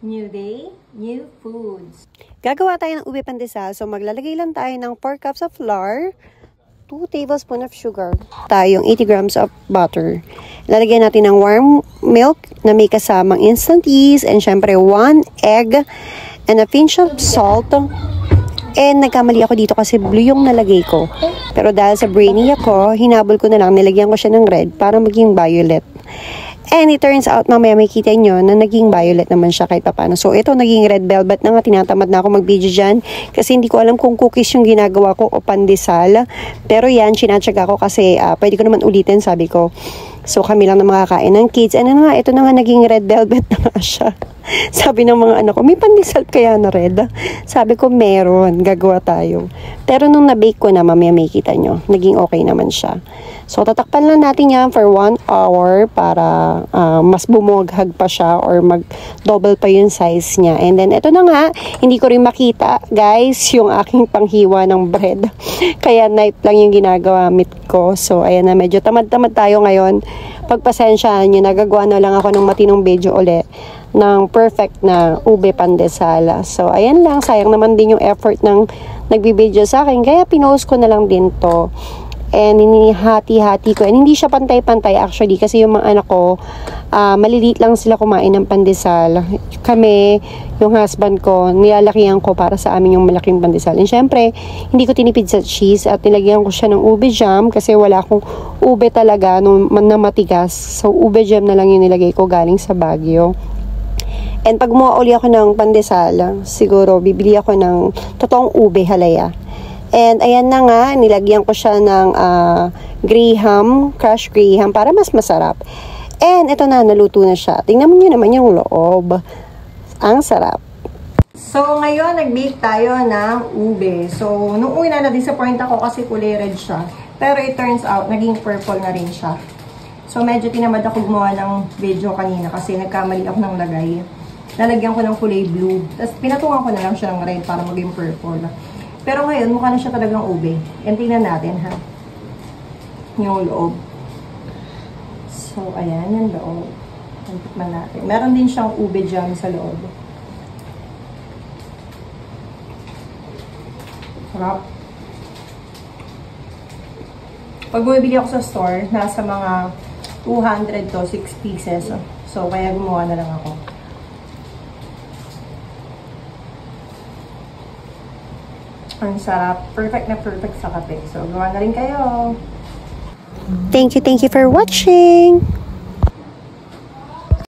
New day, new foods. Gagawa tayo ng ube pandesal. So, maglalagay lang tayo ng 4 cups of flour, 2 tablespoons of sugar, tayong 80 grams of butter. Lalagyan natin ng warm milk na may kasamang instant yeast, and syempre 1 egg, and a pinch of salt. And nagkamali ako dito kasi blue yung nalagay ko. Pero dahil sa brainy ako, hinabol ko na lang, nilagyan ko siya ng red para maging violet. And it turns out, mamaya may kita nyo na naging violet naman siya kahit paano. So, ito naging red velvet na nga. Tinatamad na ako mag-video dyan. Kasi hindi ko alam kung cookies yung ginagawa ko o pandesal. Pero yan, sinatsaga ko kasi pwede ko naman ulitin, sabi ko. So, kami lang na makakain ng kids. And nga, ito na nga naging red velvet na nga siya. Sabi ng mga anak ko, may pandesal kaya na red? Sabi ko, meron. Gagawa tayo. Pero nung na-bake ko na, mamaya may kita nyo. Naging okay naman siya. So, tatakpan lang natin yan for 1 hour para mas bumughag pa siya or mag-double pa yung size niya. And then, ito na nga, hindi ko rin makita, guys, yung aking panghiwa ng bread. Kaya knife lang yung ginagagamit ko. So, ayan na, medyo tamad-tamad tayo ngayon. Pagpasensyaan nyo, nagagawa na lang ako ng matinong video ulit ng perfect na ube pandesal. So, ayan lang, sayang naman din yung effort ng nagbibideo sa akin. Kaya pinost ko na lang din to. And hinihati-hati ko. And hindi siya pantay-pantay actually. Kasi yung mga anak ko, maliliit lang sila kumain ng pandesal. Kami, yung husband ko, nilalakihan ko para sa amin yung malaking pandesal. And syempre, hindi ko tinipid sa cheese. At nilagyan ko siya ng ube jam. Kasi wala akong ube talaga na matigas. So, ube jam na lang yung nilagay ko galing sa Baguio. And pag gumawa uli ako ng pandesal, siguro bibili ako ng totoong ube halaya. And ayan na nga, nilagyan ko siya ng graham, crushed graham para mas masarap. And ito na, naluto na siya. Tingnan niyo naman yung loob. Ang sarap. So ngayon, nag-bake tayo ng ube. So nung una na-disappoint ako kasi kulay red siya. Pero it turns out, naging purple na rin siya. So medyo tinamad ako gumawa ng video kanina kasi nagkamali ako ng lagay. Lalagyan ko ng kulay blue. Tapos pinatungan ko na lang siya ng red para maging purple. Pero ngayon, mukha na siya talagang ube. And tingnan natin, ha? Yung loob. So, ayan, yung loob. Tikman natin. Meron din siyang ube jam sa loob. Sarap. Pag bumibili ako sa store, nasa mga 200 to 6 pieces. So, kaya gumawa na lang ako. Ang sarap. Perfect na perfect sa kape. So, gawa na rin kayo. Thank you for watching.